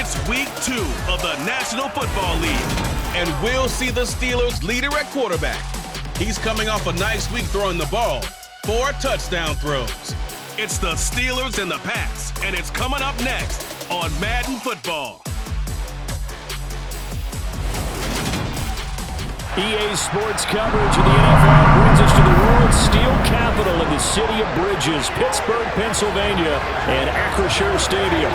It's week 2 of the National Football League, and we'll see the Steelers' leader at quarterback. He's coming off a nice week throwing the ball, 4 touchdown throws. It's the Steelers and the Pats, and it's coming up next on Madden Football. EA Sports coverage of the NFL brings us to the world's steel capital in the city of Bridges, Pittsburgh, Pennsylvania, and Acrisure Stadium.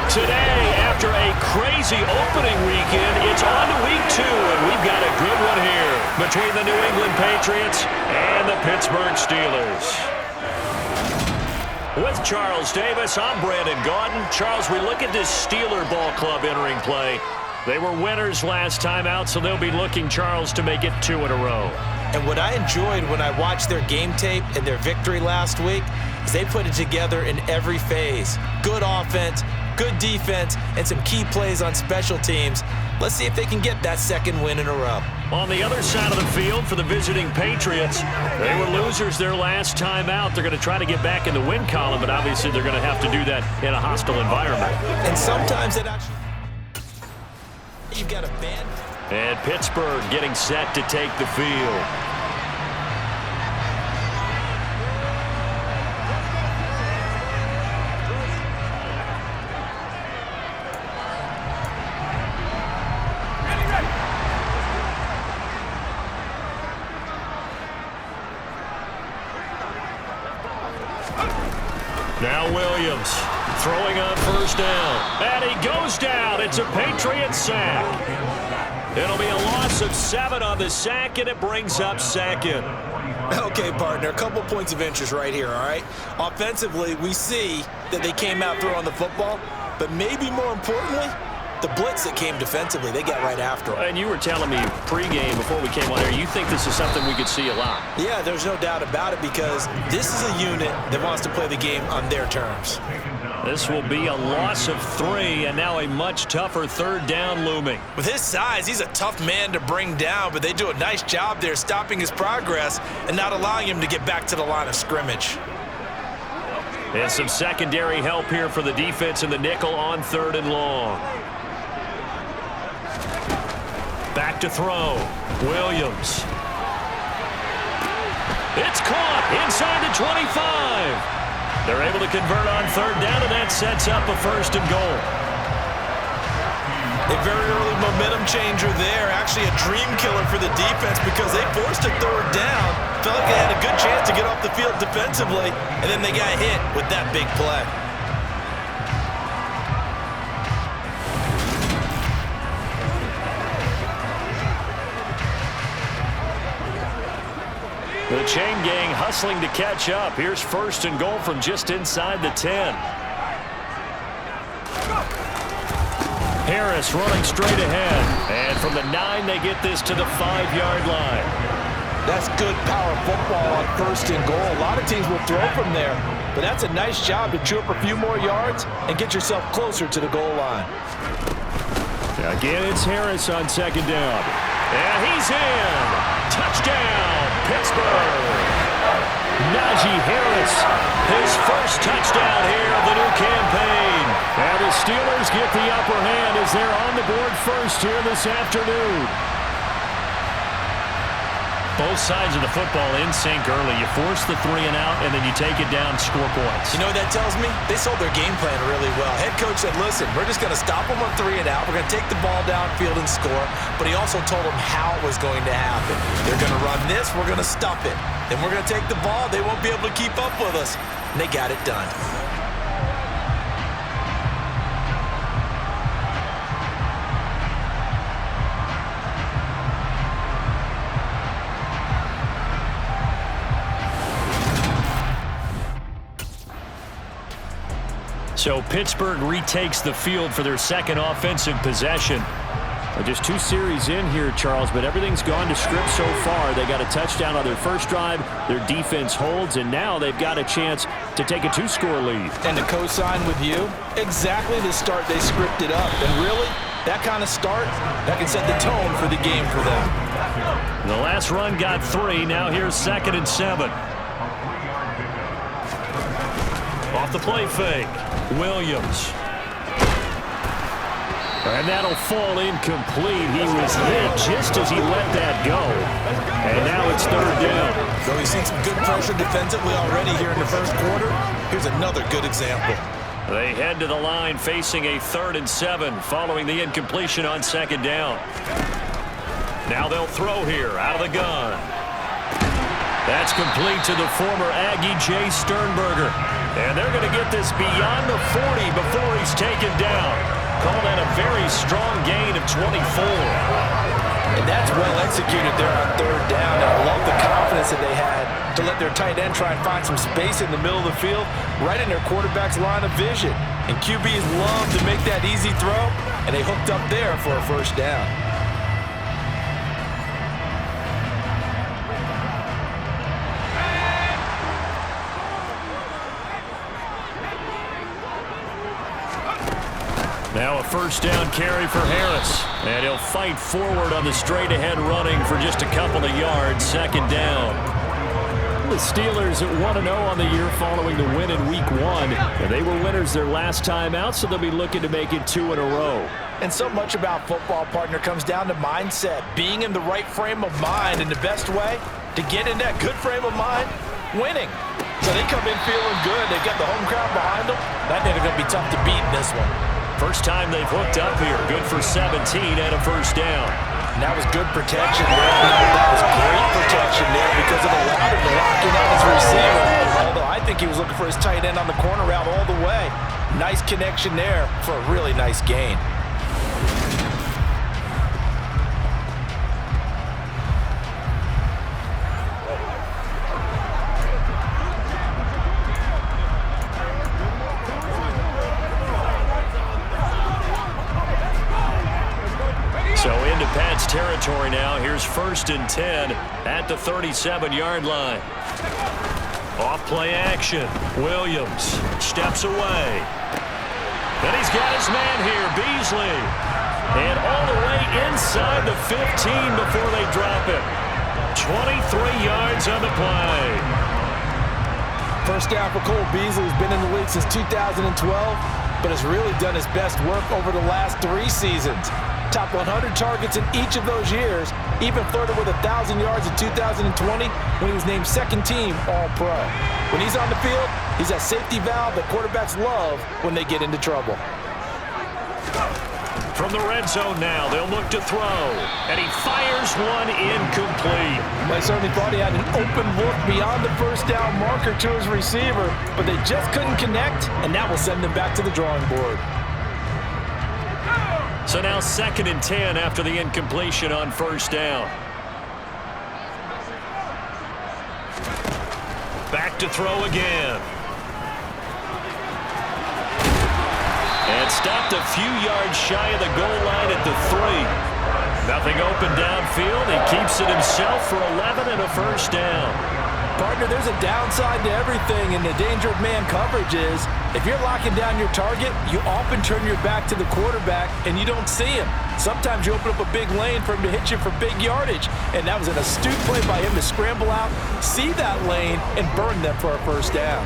Today, after a crazy opening weekend, it's on to week 2, and we've got a good one here between the New England Patriots and the Pittsburgh Steelers. With Charles Davis, I'm Brandon Gaudin. Charles, we look at this Steeler ball club entering play. They were winners last time out, so they'll be looking, Charles, to make it 2 in a row. And what I enjoyed when I watched their game tape and their victory last week is they put it together in every phase. Good offense, good defense, and some key plays on special teams. Let's see if they can get that second win in a row. On the other side of the field for the visiting Patriots, they were losers their last time out. They're going to try to get back in the win column, but obviously they're going to have to do that in a hostile environment. And sometimes it actually... You've got a band. And Pittsburgh getting set to take the field. Now Williams throwing on first down. And he goes down. It's a Patriot sack. It'll be a loss of 7 on the sack, and it brings up second. Okay, partner, a couple points of interest right here, all right? Offensively, we see that they came out throwing the football, but maybe more importantly, the blitz that came defensively, they got right after them. And you were telling me pregame before we came on here, you think this is something we could see a lot. Yeah, there's no doubt about it because this is a unit that wants to play the game on their terms. This will be a loss of 3, and now a much tougher third down looming. With his size, he's a tough man to bring down, but they do a nice job there stopping his progress and not allowing him to get back to the line of scrimmage. And some secondary help here for the defense in the nickel on 3rd and long. Back to throw. Williams. It's caught inside the 25. They're able to convert on 3rd down, and that sets up a 1st and goal. A very early momentum changer there. Actually a dream killer for the defense because they forced a 3rd down. Felt like they had a good chance to get off the field defensively, and then they got hit with that big play. The chain gang hustling to catch up. Here's 1st and goal from just inside the 10. Harris running straight ahead. And from the 9, they get this to the 5-yard line. That's good power football on 1st and goal. A lot of teams will throw from there, but that's a nice job to chew up a few more yards and get yourself closer to the goal line. Again, it's Harris on 2nd down. And he's in. Touchdown, Pittsburgh. Najee Harris, his first touchdown here of the new campaign. And the Steelers get the upper hand as they're on the board first here this afternoon. Both sides of the football in sync early. You force the 3 and out, and then you take it down, score points. You know what that tells me? They sold their game plan really well. Head coach said, listen, we're just going to stop them on 3 and out. We're going to take the ball downfield and score. But he also told them how it was going to happen. They're going to run this. We're going to stop it. Then we're going to take the ball. They won't be able to keep up with us. And they got it done. So Pittsburgh retakes the field for their second offensive possession. Just 2 series in here, Charles, but everything's gone to script so far. They got a touchdown on their first drive. Their defense holds, and now they've got a chance to take a 2-score lead. And to co-sign with you, exactly the start they scripted up. And really, that kind of start, that can set the tone for the game for them. The last run got 3. Now here's 2nd and 7. Off the play fake. Williams. And that'll fall incomplete. He was hit just as he let that go. And now it's third down. So he's seen some good pressure defensively already here in the first quarter. Here's another good example. They head to the line facing a 3rd and 7 following the incompletion on 2nd down. Now they'll throw here out of the gun. That's complete to the former Aggie Jay Sternberger. And they're going to get this beyond the 40 before he's taken down. Call that a very strong gain of 24. And that's well executed there on 3rd down. And I love the confidence that they had to let their tight end try and find some space in the middle of the field, right in their quarterback's line of vision. And QBs love to make that easy throw, and they hooked up there for a 1st down. Now a 1st down carry for Harris. And he'll fight forward on the straight-ahead running for just a couple of yards. 2nd down. The Steelers at 1-0 on the year following the win in Week 1. And they were winners their last time out, so they'll be looking to make it 2 in a row. And so much about football, partner, comes down to mindset. Being in the right frame of mind, and the best way to get in that good frame of mind, winning. So they come in feeling good. They got the home crowd behind them. I think they're going to be tough to beat in this one. First time they've hooked up here. Good for 17 and a 1st down. And that was good protection there. That was great protection there because it allowed him to lock in on his receiver. Although I think he was looking for his tight end on the corner route all the way. Nice connection there for a really nice gain. So into Pat's territory now. Here's 1st and 10 at the 37-yard line. Off play action. Williams steps away. And he's got his man here, Beasley. And all the way inside the 15 before they drop it. 23 yards on the play. 1st down for Cole Beasley, who's been in the league since 2012, but has really done his best work over the last 3 seasons. Top 100 targets in each of those years, even flirted with 1,000 yards in 2020 when he was named 2nd team All-Pro. When he's on the field, he's that safety valve that quarterbacks love when they get into trouble. From the red zone now, they'll look to throw. And he fires one incomplete. I certainly thought he had an open look beyond the 1st down marker to his receiver, but they just couldn't connect, and that will send them back to the drawing board. So now 2nd and 10 after the incompletion on 1st down. Back to throw again. And stopped a few yards shy of the goal line at the 3. Nothing open downfield. He keeps it himself for 11 and a 1st down. Partner, there's a downside to everything, and the danger of man coverage is if you're locking down your target, you often turn your back to the quarterback and you don't see him. Sometimes you open up a big lane for him to hit you for big yardage, and that was an astute play by him to scramble out, see that lane, and burn them for a 1st down.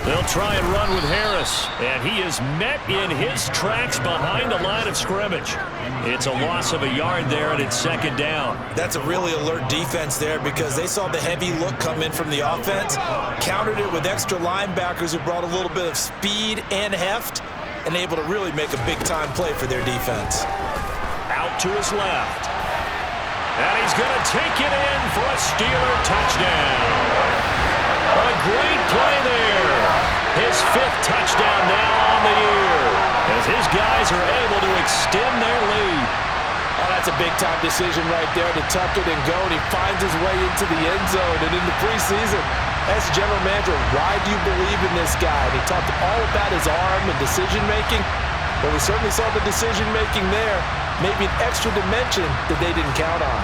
They'll try and run with Harris, and he is met in his tracks behind the line of scrimmage. It's a loss of a yard there, and it's 2nd down. That's a really alert defense there because they saw the heavy look come in from the offense, countered it with extra linebackers who brought a little bit of speed and heft, and able to really make a big-time play for their defense. Out to his left. And he's going to take it in for a Steeler touchdown. A great play there. His 5th touchdown now on the year as his guys are able to extend their lead. Oh, that's a big-time decision right there to tuck it and go, and he finds his way into the end zone. And in the preseason, as general manager, why do you believe in this guy? And he talked all about his arm and decision-making. Well, we certainly saw the decision-making there. Maybe an extra dimension that they didn't count on.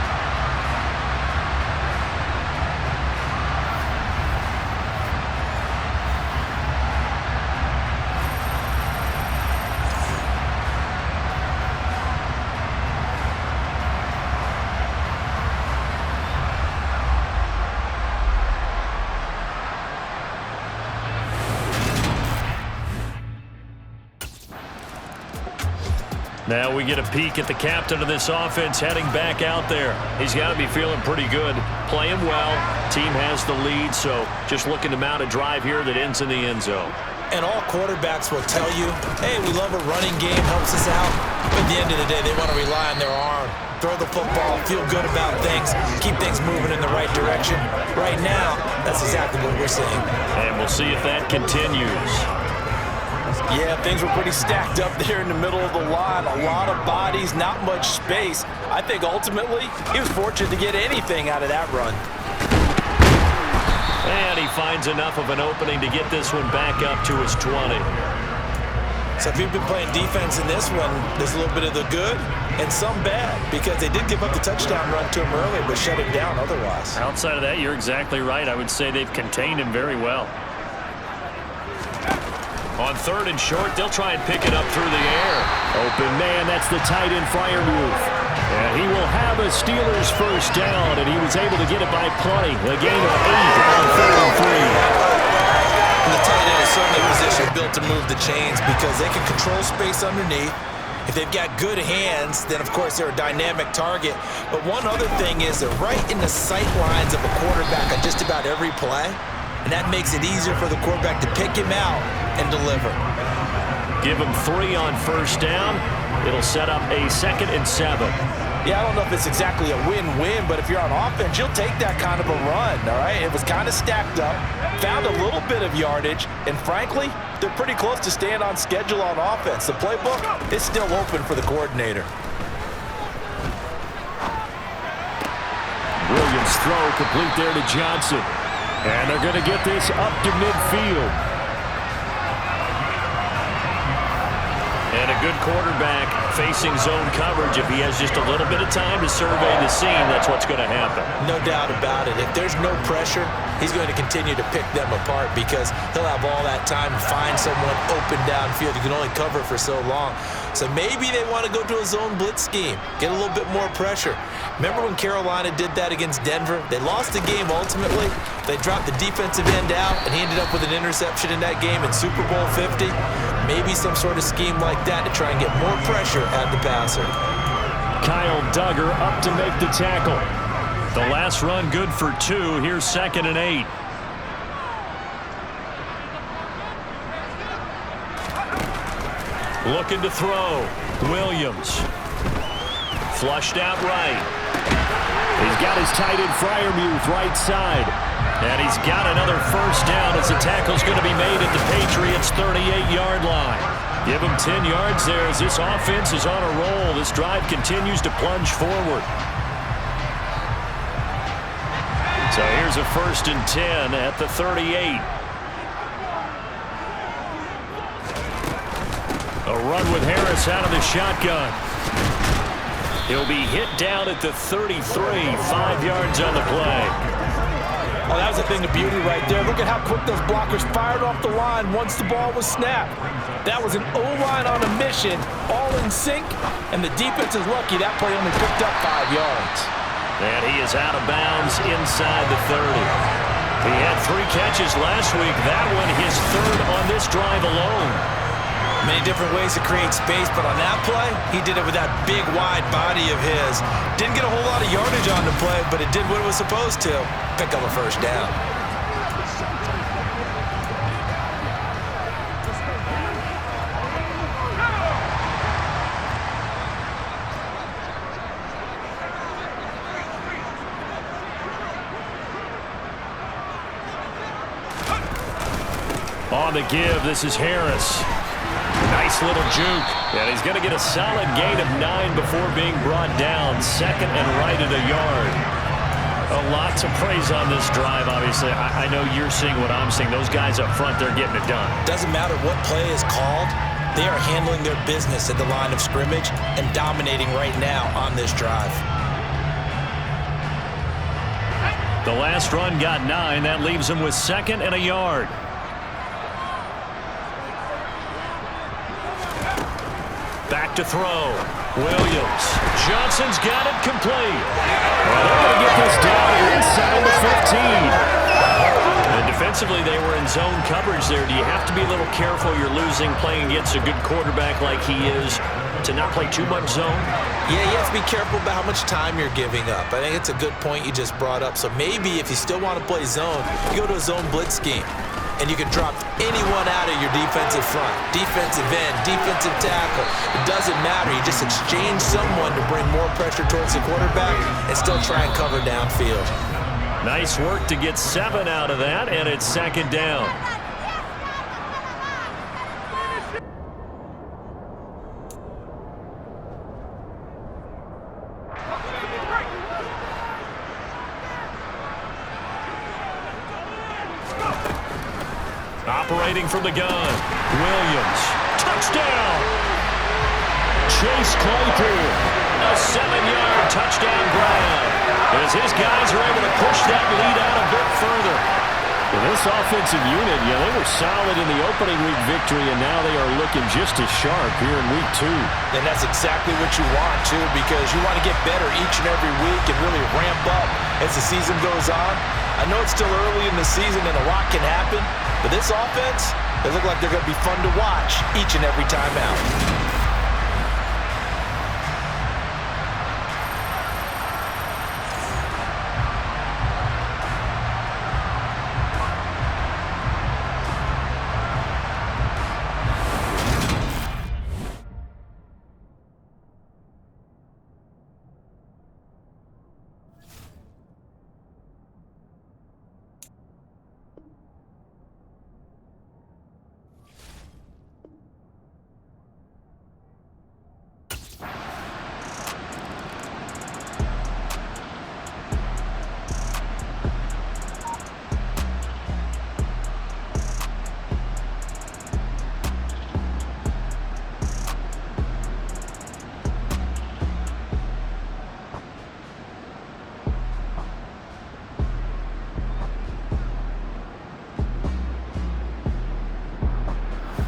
Now we get a peek at the captain of this offense heading back out there. He's got to be feeling pretty good, playing well. Team has the lead, so just looking to mount a drive here that ends in the end zone. And all quarterbacks will tell you, hey, we love a running game, helps us out. But at the end of the day, they want to rely on their arm. Throw the football, feel good about things, keep things moving in the right direction. Right now, that's exactly what we're seeing. And we'll see if that continues. Yeah, things were pretty stacked up there in the middle of the line. A lot of bodies, not much space. I think ultimately he was fortunate to get anything out of that run. And he finds enough of an opening to get this one back up to his 20. So if you've been playing defense in this one, there's a little bit of the good and some bad, because they did give up the touchdown run to him earlier, but shut it down otherwise. Outside of that, you're exactly right. I would say they've contained him very well. On 3rd and short, they'll try and pick it up through the air. Open man, that's the tight end Freiermuth. And he will have a Steelers first down, and he was able to get it by plenty. A gain of 8 on 3rd and 3. And the tight end is certainly a position built to move the chains because they can control space underneath. If they've got good hands, then of course they're a dynamic target. But one other thing is they're right in the sight lines of a quarterback on just about every play. And that makes it easier for the quarterback to pick him out and deliver. Give him 3 on first down. It'll set up a 2nd and 7. Yeah, I don't know if it's exactly a win-win, but if you're on offense, you'll take that kind of a run, all right? It was kind of stacked up, found a little bit of yardage, and frankly, they're pretty close to staying on schedule on offense. The playbook is still open for the coordinator. Williams throw complete there to Johnson. And they're going to get this up to midfield. And a good quarterback facing zone coverage. If he has just a little bit of time to survey the scene, that's what's going to happen. No doubt about it. If there's no pressure, he's going to continue to pick them apart because he'll have all that time to find someone open downfield. You can only cover for so long. So maybe they want to go to a zone blitz scheme, get a little bit more pressure. Remember when Carolina did that against Denver? They lost the game ultimately. They dropped the defensive end out, and he ended up with an interception in that game in Super Bowl 50. Maybe some sort of scheme like that to try and get more pressure at the passer. Kyle Duggar up to make the tackle. The last run good for 2. Here's 2nd and 8. Looking to throw. Williams. Flushed out right. He's got his tight end Freiermuth right side. And he's got another first down as the tackle's going to be made at the Patriots' 38-yard line. Give him 10 yards there as this offense is on a roll. This drive continues to plunge forward. So here's a 1st and 10 at the 38. A run with Harris out of the shotgun. He'll be hit down at the 33, 5 yards on the play. Oh, that was a thing of beauty right there. Look at how quick those blockers fired off the line once the ball was snapped. That was an O-line on a mission, all in sync, and the defense is lucky that play only picked up 5 yards. And he is out of bounds inside the 30. He had 3 catches last week. That one his 3rd on this drive alone. Many different ways to create space, but on that play, he did it with that big, wide body of his. Didn't get a whole lot of yardage on the play, but it did what it was supposed to. Pick up a first down. On the give, this is Harris. Nice little juke. And he's going to get a solid gain of 9 before being brought down. 2nd and right at a yard. A lot to praise on this drive, obviously. I know you're seeing what I'm seeing. Those guys up front, they're getting it done. Doesn't matter what play is called. They are handling their business at the line of scrimmage and dominating right now on this drive. The last run got 9. That leaves him with 2nd and a yard. Back to throw. Williams. Johnson's got it complete. And they're going to get this down inside the 15. And defensively, they were in zone coverage there. Do you have to be a little careful you're losing playing against a good quarterback like he is to not play too much zone? Yeah, you have to be careful about how much time you're giving up. I think it's a good point you just brought up. So maybe if you still want to play zone, you go to a zone blitz scheme. And you can drop anyone out of your defensive front, defensive end, defensive tackle. It doesn't matter. You just exchange someone to bring more pressure towards the quarterback and still try and cover downfield. Nice work to get 7 out of that, and it's second down. Operating from the gun, Williams, touchdown! Chase Claypool, a 7-yard touchdown grab, as his guys are able to push that lead out a bit further. Well, this offensive unit, yeah, they were solid in the opening week victory, and now they are looking just as sharp here in week 2. And that's exactly what you want, too, because you want to get better each and every week and really ramp up as the season goes on. I know it's still early in the season and a lot can happen, but this offense, they look like they're going to be fun to watch each and every time out.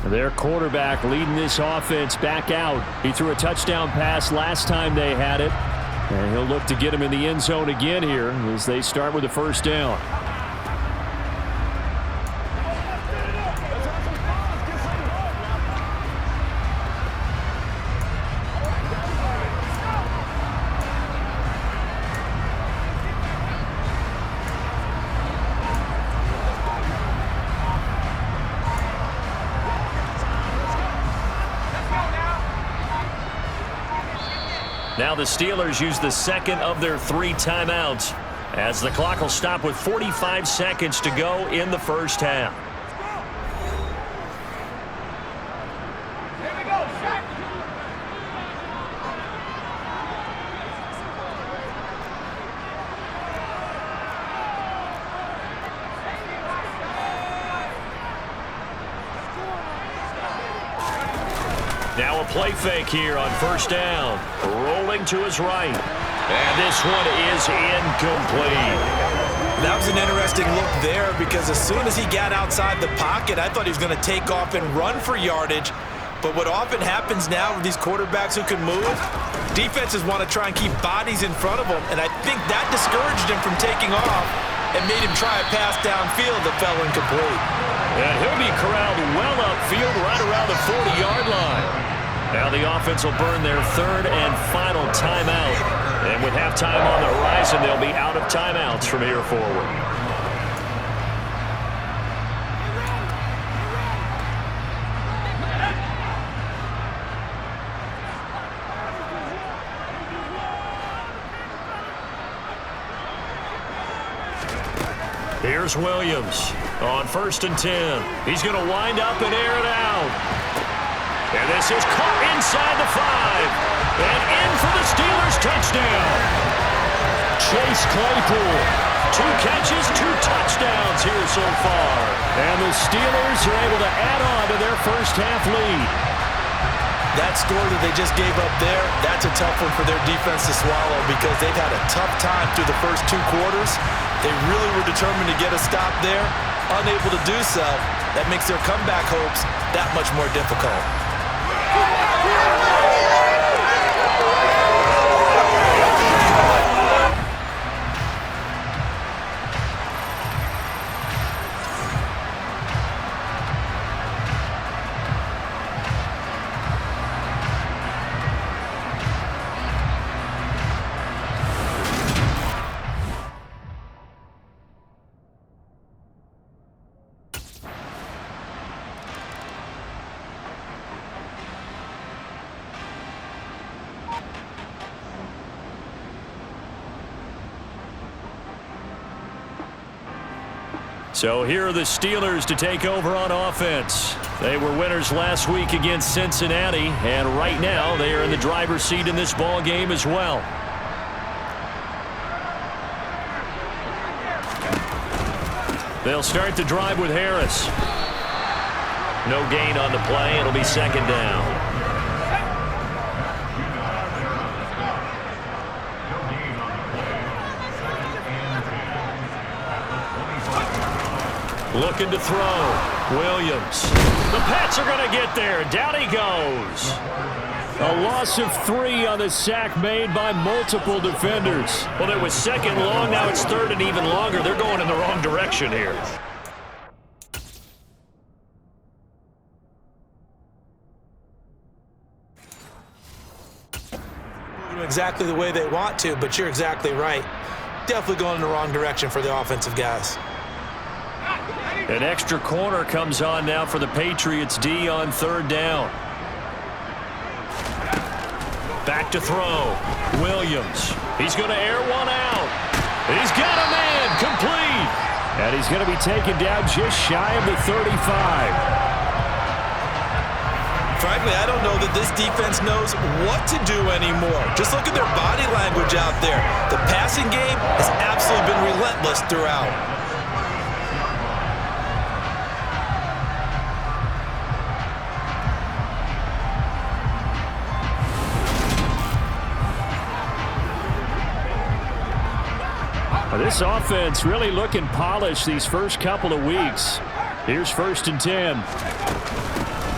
Their quarterback leading this offense back out. He threw a touchdown pass last time they had it. And he'll look to get him in the end zone again here as they start with the first down. Now the Steelers use the second of their 3 timeouts as the clock will stop with 45 seconds to go in the first half. Now a play fake here on first down. Rolling to his right. And this one is incomplete. That was an interesting look there because as soon as he got outside the pocket, I thought he was going to take off and run for yardage. But what often happens now with these quarterbacks who can move, defenses want to try and keep bodies in front of them. And I think that discouraged him from taking off and made him try a pass downfield that fell incomplete. And he'll be corralled well upfield right around the 40-yard line. Now the offense will burn their third and final timeout. And with halftime on the horizon, they'll be out of timeouts from here forward. Here's Williams on 1st and 10. He's going to wind up and air it out. And this is caught inside the 5. And in for the Steelers touchdown. Chase Claypool. 2 catches, 2 touchdowns here so far. And the Steelers are able to add on to their first half lead. That score that they just gave up there, that's a tough one for their defense to swallow because they've had a tough time through the first 2 quarters. They really were determined to get a stop there. Unable to do so, that makes their comeback hopes that much more difficult. So here are the Steelers to take over on offense. They were winners last week against Cincinnati, and right now they are in the driver's seat in this ball game as well. They'll start the drive with Harris. No gain on the play. It'll be second down. Looking to throw. Williams. The Pats are going to get there. Down he goes. A loss of 3 on the sack made by multiple defenders. Well, it was second long. Now it's third and even longer. They're going in the wrong direction here. Exactly the way they want to, but you're exactly right. Definitely going in the wrong direction for the offensive guys. An extra corner comes on now for the Patriots D on third down. Back to throw. Williams. He's going to air one out. He's got a man. Complete. And he's going to be taken down just shy of the 35. Frankly, I don't know that this defense knows what to do anymore. Just look at their body language out there. The passing game has absolutely been relentless throughout. This offense really looking polished these first couple of weeks. Here's 1st and 10.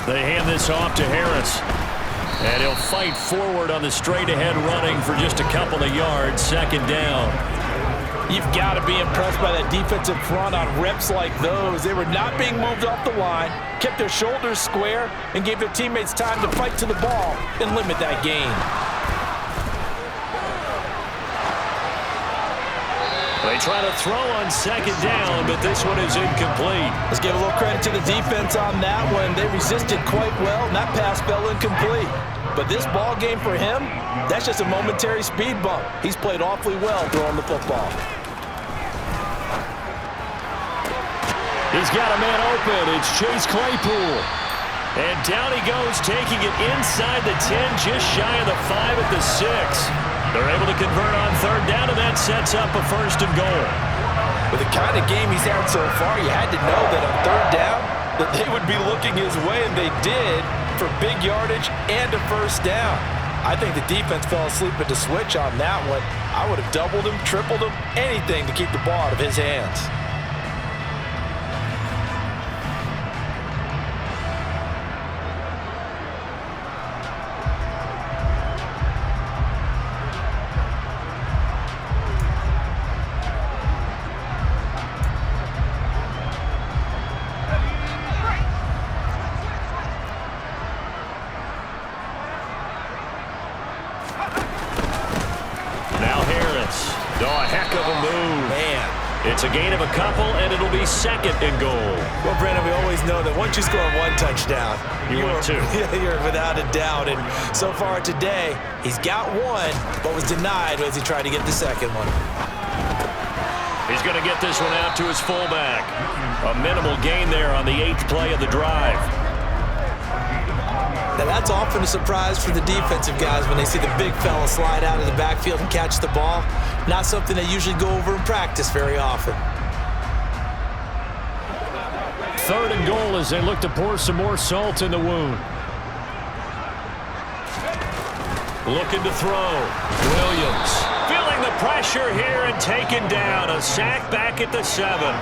They hand this off to Harris. And he'll fight forward on the straight-ahead running for just a couple of yards. Second down. You've got to be impressed by that defensive front on reps like those. They were not being moved off the line, kept their shoulders square, and gave their teammates time to fight to the ball and limit that gain. They try to throw on second down, but this one is incomplete. Let's give a little credit to the defense on that one. They resisted quite well, and that pass fell incomplete. But this ball game for him, that's just a momentary speed bump. He's played awfully well throwing the football. He's got a man open. It's Chase Claypool. And down he goes, taking it inside the 10, just shy of the 5 at the 6. They're able to convert on third down, and that sets up a 1st and goal. With the kind of game he's had so far, you had to know that on third down that they would be looking his way, and they did, for big yardage and a 1st down. I think the defense fell asleep at the switch on that one. I would have doubled him, tripled him, anything to keep the ball out of his hands. It's a gain of a couple, and it'll be 2nd and goal. Well, Brandon, we always know that once you score 1 touchdown, you want 2. You're without a doubt. And so far today, he's got 1, but was denied as he tried to get the 2nd one. He's going to get this one out to his fullback. A minimal gain there on the 8th play of the drive. Now, that's often a surprise for the defensive guys when they see the big fella slide out of the backfield and catch the ball. Not something they usually go over in practice very often. 3rd and goal as they look to pour some more salt in the wound. Looking to throw. Williams feeling the pressure here and taken down. A sack back at the 7.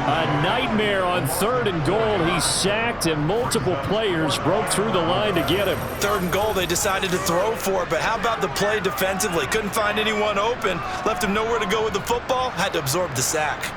A nightmare on 3rd and goal. He's sacked, and multiple players broke through the line to get him. 3rd and goal, they decided to throw for it, but how about the play defensively? Couldn't find anyone open, left him nowhere to go with the football, had to absorb the sack.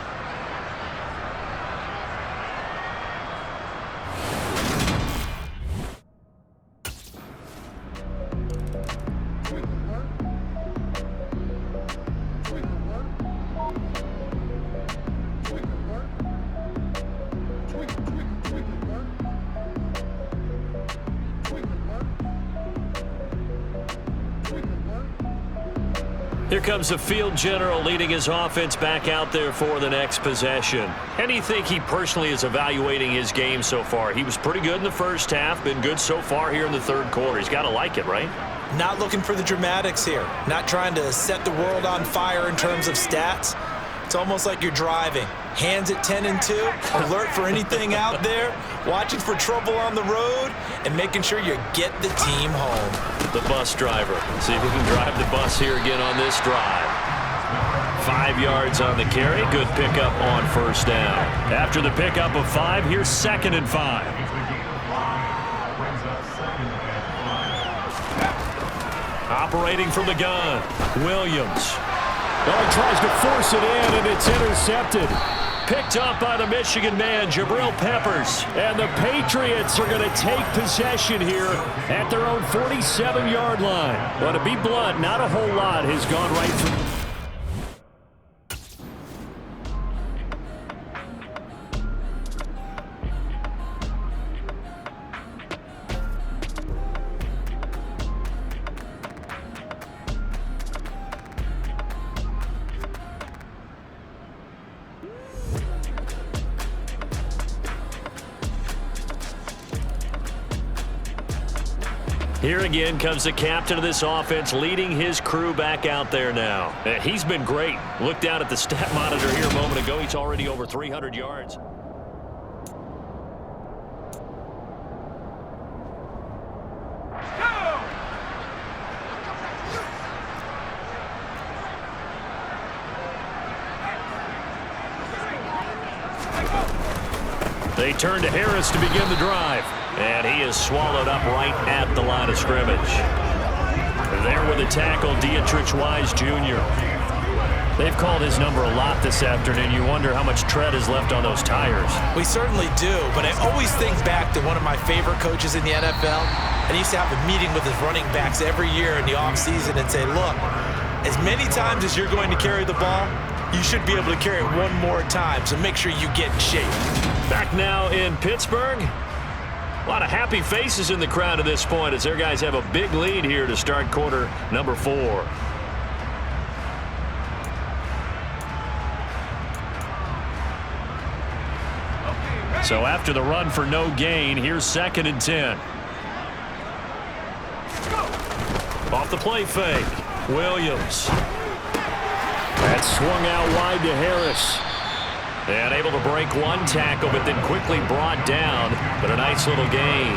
Here comes the field general leading his offense back out there for the next possession. How do you think he personally is evaluating his game so far? He was pretty good in the first half, been good so far here in the third quarter. He's got to like it, right? Not looking for the dramatics here. Not trying to set the world on fire in terms of stats. It's almost like you're driving. Hands at 10 and 2, alert for anything out there, watching for trouble on the road, and making sure you get the team home. The bus driver. See if he can drive the bus here again on this drive. 5 yards on the carry. Good pickup on first down. After the pickup of 5, here's 2nd and 5. Operating from the gun, Williams. Oh, he tries to force it in, and it's intercepted. Picked up by the Michigan man, Jabril Peppers. And the Patriots are going to take possession here at their own 47-yard line. Well, to be blunt, not a whole lot has gone right through. Here again comes the captain of this offense, leading his crew back out there now. He's been great. Look down at the stat monitor here a moment ago. He's already over 300 yards. They turn to Harris to begin the drive. And he is swallowed up right at the line of scrimmage. There with the tackle, Dietrich Wise Jr. They've called his number a lot this afternoon. You wonder how much tread is left on those tires. We certainly do, but I always think back to one of my favorite coaches in the NFL. And he used to have a meeting with his running backs every year in the offseason and say, look, as many times as you're going to carry the ball, you should be able to carry it one more time, so make sure you get in shape. Back now in Pittsburgh. A lot of happy faces in the crowd at this point as their guys have a big lead here to start quarter number 4. So after the run for no gain, here's 2nd and 10. Off the play fake, Williams. That swung out wide to Harris. And able to break one tackle, but then quickly brought down. But a nice little gain.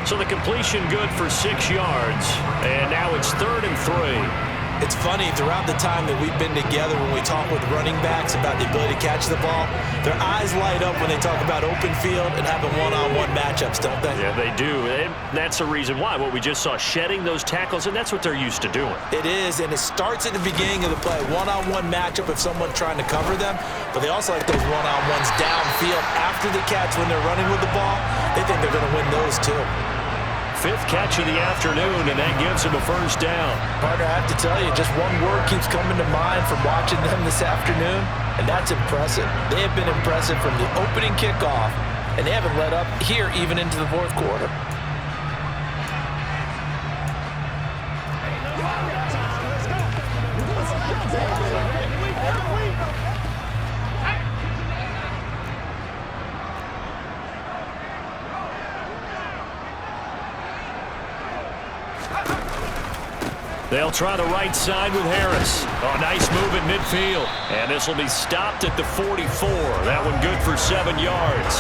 So the completion good for 6 yards. And now it's 3rd and 3. It's funny, throughout the time that we've been together, when we talk with running backs about the ability to catch the ball, their eyes light up when they talk about open field and having one-on-one matchups, don't they? Yeah, they do. And that's the reason why. What we just saw, shedding those tackles, and that's what they're used to doing. It is, and it starts at the beginning of the play. One-on-one matchup if someone's trying to cover them, but they also like those one-on-ones downfield after the catch when they're running with the ball. They think they're going to win those too. 5th catch of the afternoon, and that gives him a first down. Partner, I have to tell you, just one word keeps coming to mind from watching them this afternoon, and that's impressive. They have been impressive from the opening kickoff, and they haven't let up here even into the 4th quarter. They'll try the right side with Harris. Oh, nice move at midfield. And this will be stopped at the 44. That one good for 7 yards.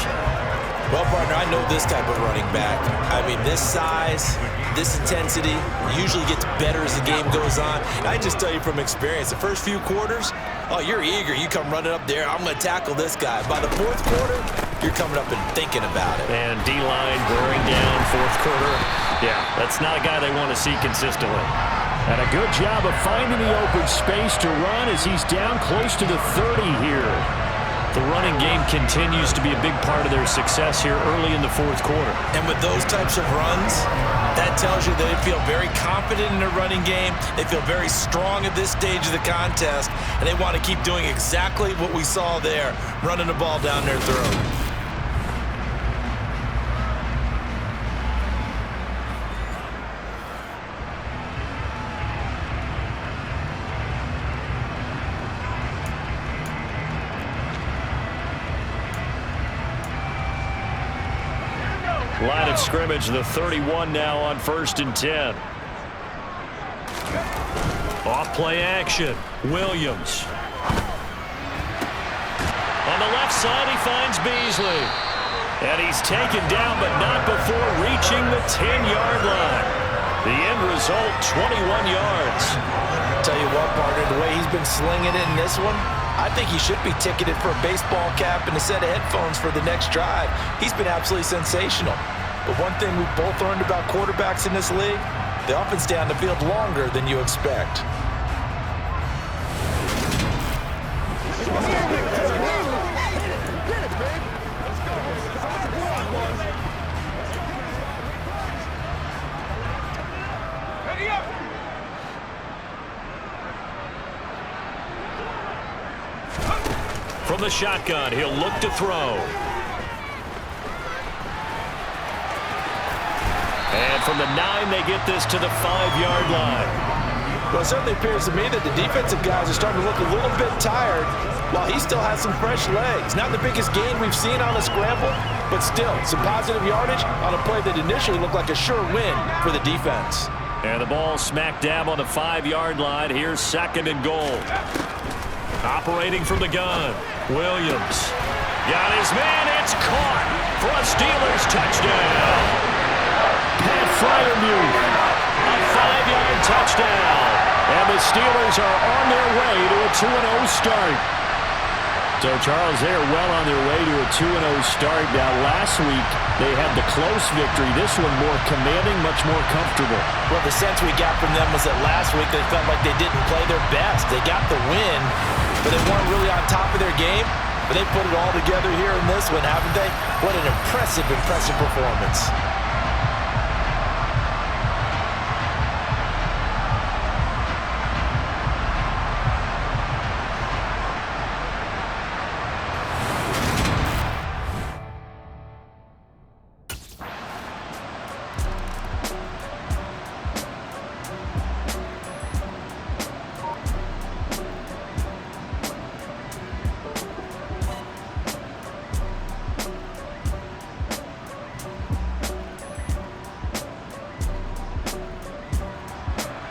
Well, partner, I know this type of running back. I mean, this size, this intensity usually gets better as the game goes on. And I just tell you from experience, the first few quarters, oh, you're eager. You come running up there, I'm going to tackle this guy. By the 4th quarter, you're coming up and thinking about it. And D-line wearing down 4th quarter. Yeah, that's not a guy they want to see consistently. And a good job of finding the open space to run as he's down close to the 30 here. The running game continues to be a big part of their success here early in the 4th quarter. And with those types of runs, that tells you they feel very confident in their running game. They feel very strong at this stage of the contest, and they want to keep doing exactly what we saw there, running the ball down their throat. Line of scrimmage, the 31 now on 1st and 10. Off play action. Williams. On the left side, he finds Beasley. And he's taken down, but not before reaching the 10-yard line. The end result, 21 yards. Tell you what, partner, the way he's been slinging it in this one, I think he should be ticketed for a baseball cap and a set of headphones for the next drive. He's been absolutely sensational. But one thing we've both learned about quarterbacks in this league, they often stay on the field longer than you expect. From the shotgun, he'll look to throw. And from the 9, they get this to the 5-yard line. Well, it certainly appears to me that the defensive guys are starting to look a little bit tired while he still has some fresh legs. Not the biggest gain we've seen on a scramble, but still some positive yardage on a play that initially looked like a sure win for the defense. And the ball smack dab on the 5-yard line. Here's 2nd and goal. Operating from the gun, Williams. Got his man, it's caught for a Steelers touchdown. Pat Freiermuth, a 5-yard touchdown. And the Steelers are on their way to a 2-0 start. So, Charles, they are well on their way to a 2-0 start. Now, last week, they had the close victory. This one more commanding, much more comfortable. Well, the sense we got from them was that last week they felt like they didn't play their best. They got the win, but they weren't really on top of their game. But they put it all together here in this one, haven't they? What an impressive, impressive performance.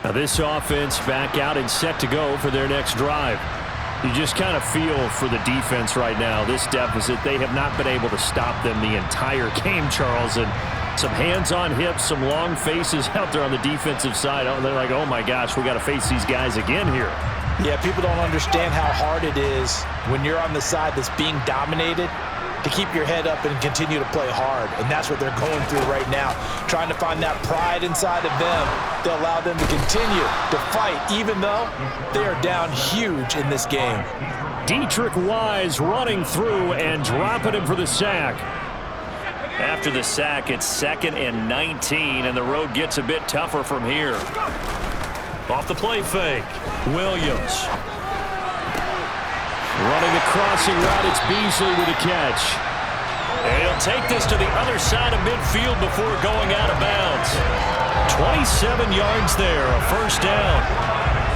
Now this offense back out and set to go for their next drive. You just kind of feel for the defense right now. This deficit, they have not been able to stop them the entire game, Charles. And some hands on hips, some long faces out there on the defensive side. They're like, oh my gosh, we got to face these guys again here. Yeah, people don't understand how hard it is when you're on the side that's being dominated to keep your head up and continue to play hard. And that's what they're going through right now, trying to find that pride inside of them to allow them to continue to fight, even though they are down huge in this game. Dietrich Wise running through and dropping him for the sack. After the sack, it's 2nd and 19, and the road gets a bit tougher from here. Off the play fake, Williams. Running the crossing route, it's Beasley with a catch. And he'll take this to the other side of midfield before going out of bounds. 27 yards there, a first down.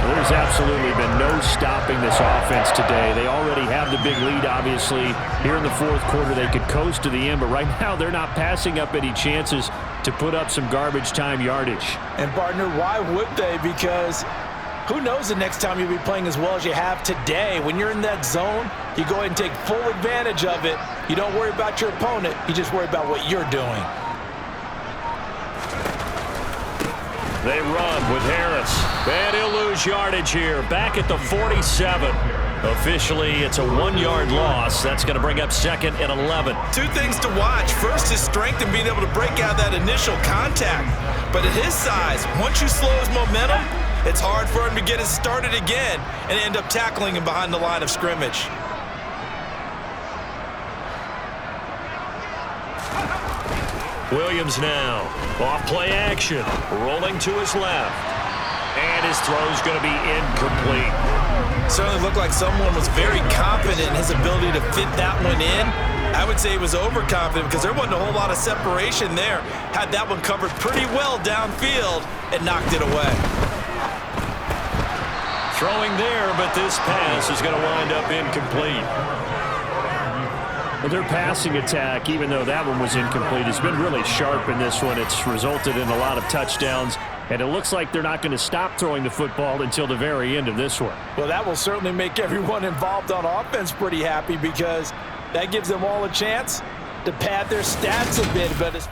Well, there's absolutely been no stopping this offense today. They already have the big lead, obviously. Here in the 4th quarter, they could coast to the end, but right now they're not passing up any chances to put up some garbage time yardage. And, partner, why would they? Because who knows the next time you'll be playing as well as you have today. When you're in that zone, you go ahead and take full advantage of it. You don't worry about your opponent. You just worry about what you're doing. They run with Harris. And he'll lose yardage here. Back at the 47. Officially, it's a 1-yard loss. That's going to bring up 2nd and 11. Two things to watch. First, his strength and being able to break out that initial contact. But at his size, once you slow his momentum, it's hard for him to get it started again and end up tackling him behind the line of scrimmage. Williams now. Off play action. Rolling to his left. And his throw's going to be incomplete. Certainly looked like someone was very confident in his ability to fit that one in. I would say he was overconfident because there wasn't a whole lot of separation there. Had that one covered pretty well downfield and knocked it away. Throwing there, but this pass is going to wind up incomplete. Their passing attack, even though that one was incomplete, has been really sharp in this one. It's resulted in a lot of touchdowns, and it looks like they're not going to stop throwing the football until the very end of this one. Well, that will certainly make everyone involved on offense pretty happy because that gives them all a chance to pad their stats a bit. But it's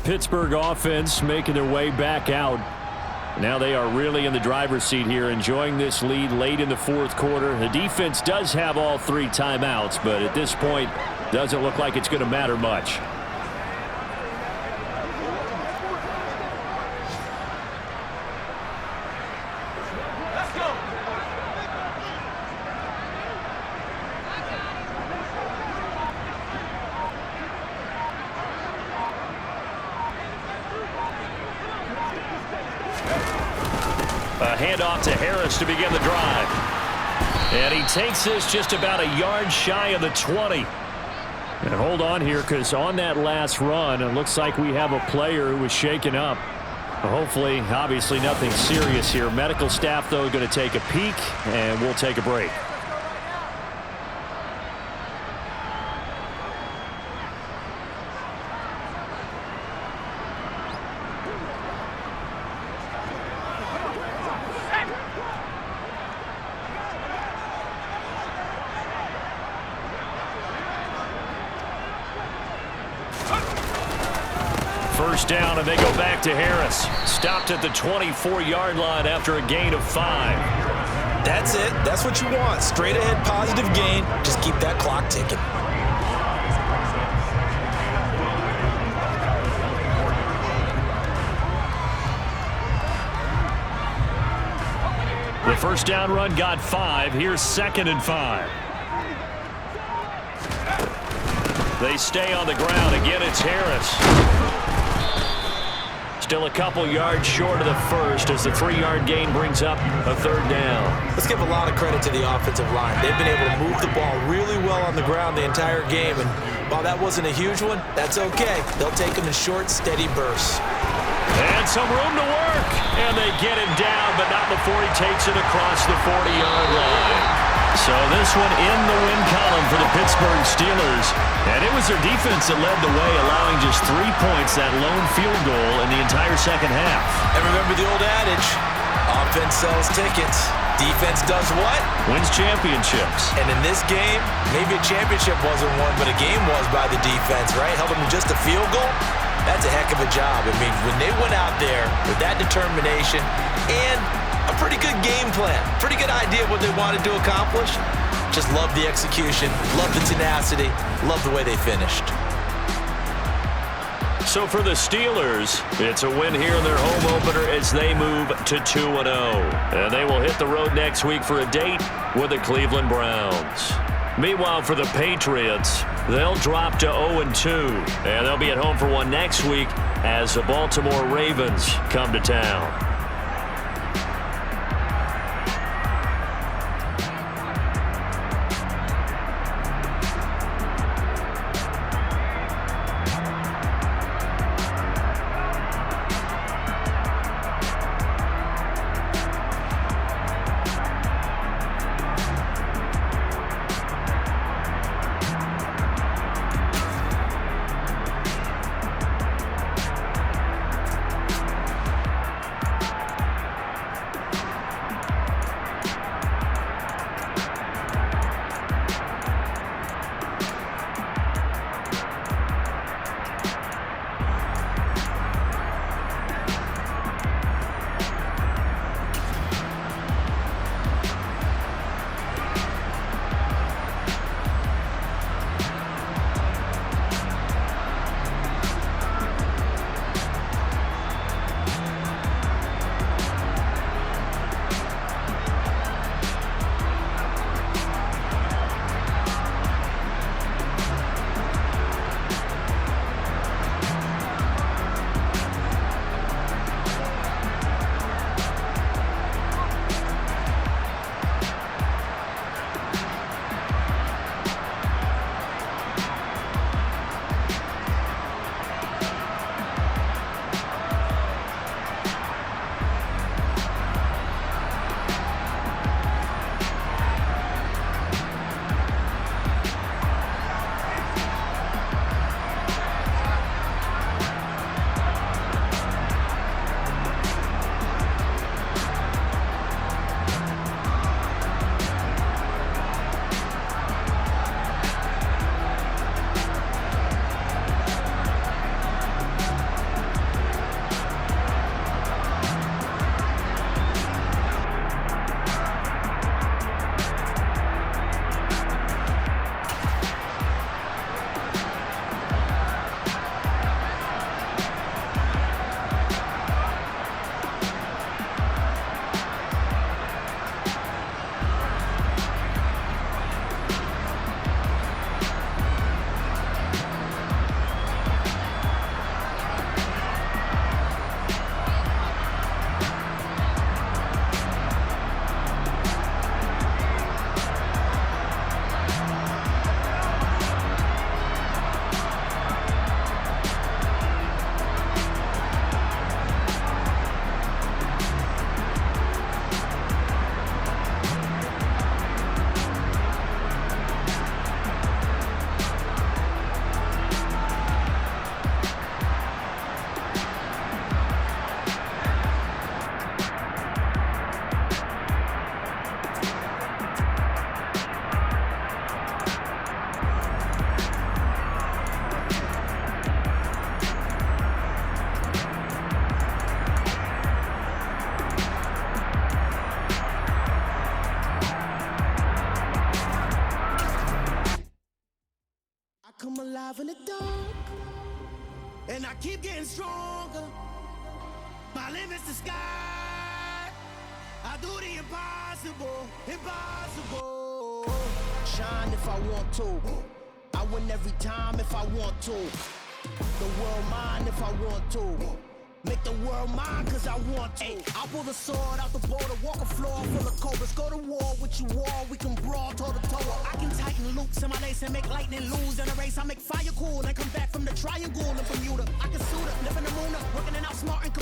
Pittsburgh offense making their way back out. Now they are really in the driver's seat here, enjoying this lead late in the fourth quarter. The defense does have all 3 timeouts, but at this point, doesn't look like it's going to matter much. A handoff to Harris to begin the drive. And he takes this just about a yard shy of the 20. And hold on here, because on that last run, it looks like we have a player who was shaken up. Hopefully, obviously nothing serious here. Medical staff, though, going to take a peek, and we'll take a break. First down, and they go back to Harris. Stopped at the 24-yard line after a gain of 5. That's it. That's what you want. Straight ahead positive gain. Just keep that clock ticking. The first down run got 5. Here's 2nd and 5. They stay on the ground. Again, it's Harris. Still a couple yards short of the first as the 3-yard gain brings up a 3rd down. Let's give a lot of credit to the offensive line. They've been able to move the ball really well on the ground the entire game, and while that wasn't a huge one, that's okay. They'll take them in short, steady bursts. And some room to work, and they get him down, but not before he takes it across the 40-yard line. So this one in the win column for the Pittsburgh Steelers. And it was their defense that led the way, allowing just 3 points, that lone field goal in the entire second half. And remember the old adage, offense sells tickets. Defense does what? Wins championships. And in this game, maybe a championship wasn't won, but a game was by the defense, right? Held them to just a field goal. That's a heck of a job. I mean, when they went out there with that determination and a pretty good game plan, pretty good idea of what they wanted to accomplish, just love the execution, love the tenacity, love the way they finished. So for the Steelers, it's a win here in their home opener as they move to 2-0. And they will hit the road next week for a date with the Cleveland Browns. Meanwhile, for the Patriots, they'll drop to 0-2, and they'll be at home for one next week as the Baltimore Ravens come to town. come alive in the dark, and I keep getting stronger. My limit's the sky. I do the impossible, impossible. Shine if I want to. I win every time if I want to. The world mine if I want to. Make the world mine cause I want to. I pull the sword out the border, walk a floor full of cobras. Go to war with you all, we can brawl toe to toe. I can tighten loops in my lace and make lightning lose in a race. I make fire cool and come back from the triangle in Bermuda. I can suit up, live in the moon up, working and outsmarting.